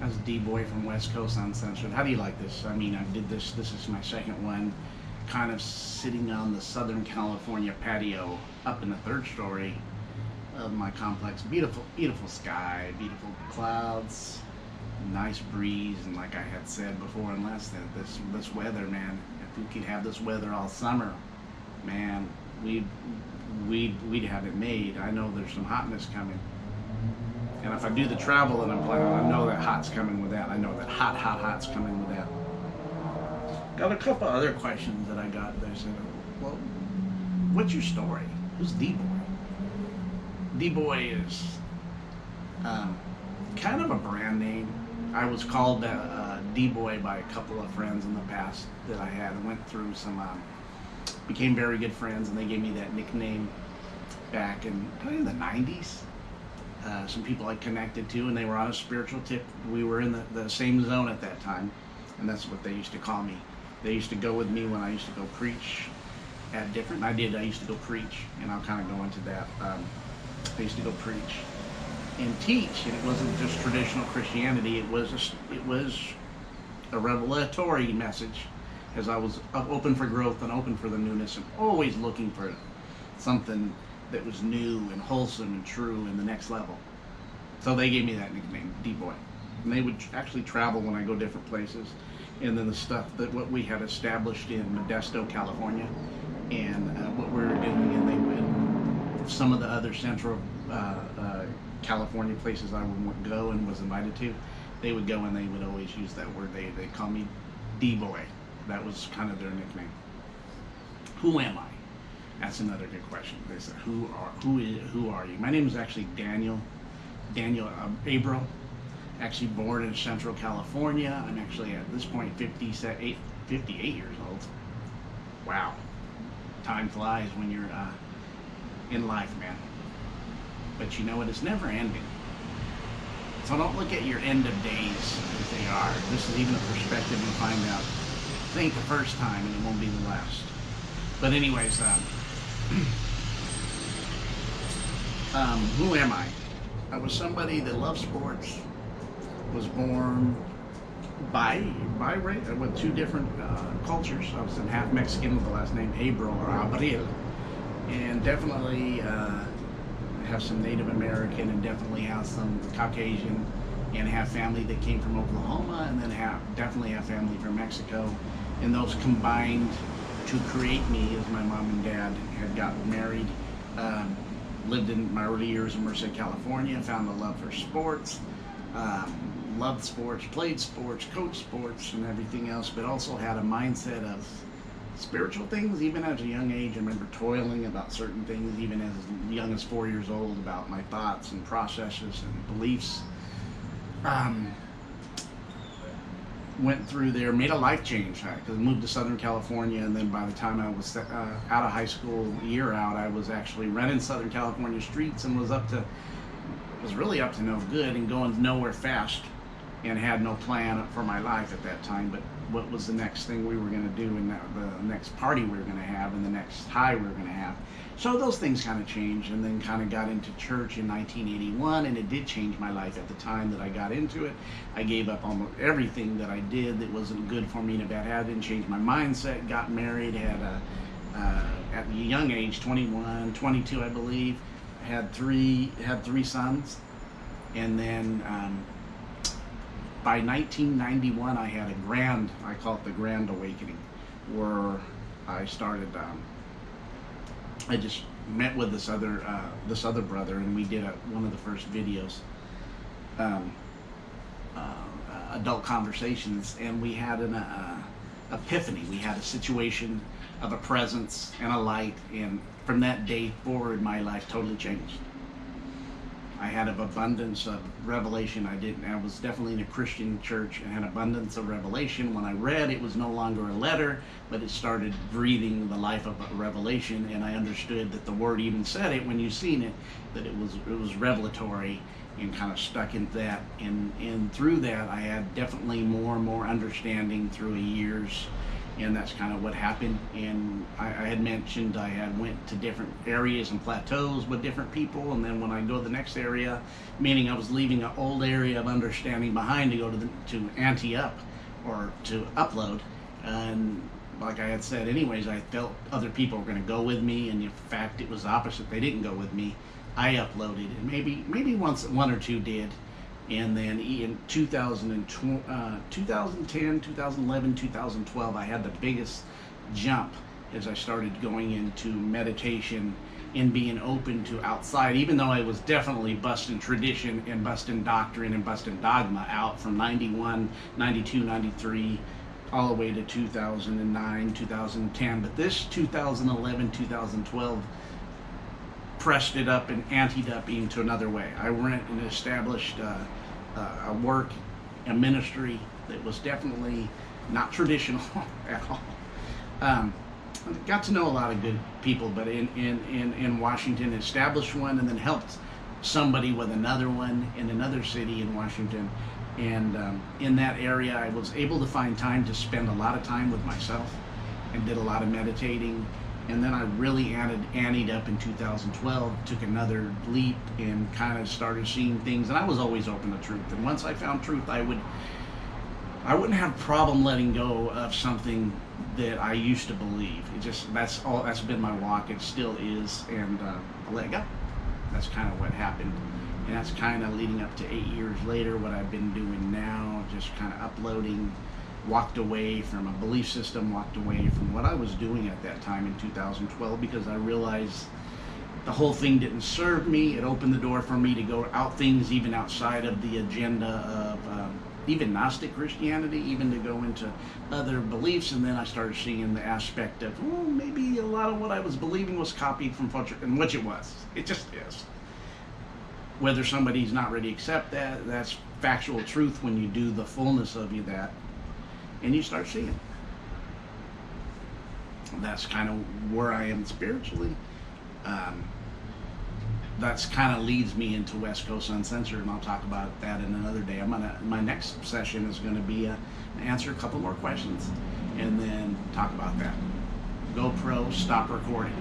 That's D-Boy from West Coast Uncensored. How do you like this? I mean, I did this. This is my second one. Kind of sitting on the Southern California patio up in the third story of my complex. Beautiful, beautiful sky, beautiful clouds, nice breeze, and like I had said before and last, that this weather, man. If we could have this weather all summer, man, we'd have it made. I know there's some hotness coming. And if I do the travel that I'm planning, I know that hot's coming with that. I know that hot's coming with that. Got a couple other questions that I got. They said, well, what's your story? Who's D-Boy? D-Boy is kind of a brand name. I was called D-Boy by a couple of friends in the past that I had. I went through some, became very good friends, and they gave me that nickname back in probably in the 90s. Some people I connected to, and they were on a spiritual tip. We were in the same zone at that time, and that's what they used to call me. They used to go with me when I used to go preach at different. I used to go preach, and I'll kind of go into that. I used to go preach and teach, and it wasn't just traditional Christianity. It was a revelatory message, as I was open for growth and open for the newness, and always looking for something that was new and wholesome and true in the next level. So they gave me that nickname, D-Boy. And they would actually travel when I go different places. And then the stuff that what we had established in Modesto, California, and what we were doing, and they would, some of the other central California places I would go and was invited to, they would go and they would always use that word. They call me D-Boy. That was kind of their nickname. Who am I? That's another good question. They said, who are you? My name is actually Daniel Abro. Actually born in Central California. I'm actually at this point 58 years old. Wow. Time flies when you're in life, man. But you know what? It's never ending. So don't look at your end of days as they are. This is even a perspective you find out. Think the first time and it won't be the last. But anyways, who am I? I was somebody that loved sports, was born with two different cultures. I was half Mexican with the last name Abril or Abril, and definitely have some Native American, and definitely have some Caucasian, and have family that came from Oklahoma, and then definitely have family from Mexico, and those combined to create me, as my mom and dad had gotten married. Lived in my early years in Merced, California, found a love for sports, loved sports, played sports, coached sports, and everything else, but also had a mindset of spiritual things, even at a young age. I remember toiling about certain things, even as young as 4 years old, about my thoughts and processes and beliefs. Went through there, made a life change, because I moved to Southern California, and then by the time I was out of high school, a year out, I was actually running Southern California streets, and was really up to no good and going nowhere fast, and had no plan for my life at that time. But what was the next thing we were going to do, and the next party we were going to have, and the next high we were going to have. So those things kind of changed, and then kind of got into church in 1981, and it did change my life at the time that I got into it. I gave up almost everything that I did that wasn't good for me in a bad habit, and changed my mindset, got married, had at a young age, 21, 22 I believe, had three sons, and then by 1991 I had I call it the grand awakening, where I started, I just met with this other brother, and we did one of the first videos, adult conversations, and we had an epiphany. We had a situation of a presence and a light, and from that day forward my life totally changed. I had an abundance of revelation. I was definitely in a Christian church and had abundance of revelation. When I read, it was no longer a letter, but it started breathing the life of a revelation, and I understood that the word even said it when you seen it, that it was revelatory, and kind of stuck in that. And through that, I had definitely more and more understanding through years, and that's kind of what happened. And I had mentioned I had went to different areas and plateaus with different people, and then when I go to the next area, meaning I was leaving an old area of understanding behind to go to ante up or to upload. And like I had said, anyways, I felt other people were going to go with me, and in fact, it was the opposite. They didn't go with me. I uploaded, and maybe one or two did, and then in 2010, 2011, 2012, I had the biggest jump as I started going into meditation and being open to outside, even though I was definitely busting tradition and busting doctrine and busting dogma out from 91, 92, 93, all the way to 2009, 2010. But this 2011, 2012 pressed it up and anteed up into another way. I went and established a work, a ministry that was definitely not traditional at all. Got to know a lot of good people, but in Washington, established one and then helped somebody with another one in another city in Washington. And in that area, I was able to find time to spend a lot of time with myself and did a lot of meditating. And then I really anteed up in 2012, took another leap and kind of started seeing things. And I was always open to truth. And once I found truth, I wouldn't have a problem letting go of something that I used to believe. That's been my walk. It still is, and I let go. That's kind of what happened. And that's kind of leading up to 8 years later, what I've been doing now, just kind of uploading. Walked away from a belief system, walked away from what I was doing at that time in 2012, because I realized the whole thing didn't serve me. It opened the door for me to go out things even outside of the agenda of even Gnostic Christianity, even to go into other beliefs. And then I started seeing the aspect of, well, maybe a lot of what I was believing was copied from culture, and which it was. It just is. Whether somebody's not ready to accept that, that's factual truth when you do the fullness of you that. And you start seeing. That's kind of where I am spiritually. That's kind of leads me into West Coast Uncensored, and I'll talk about that in another day. My next session is going to be answer a couple more questions, and then talk about that. GoPro, stop recording.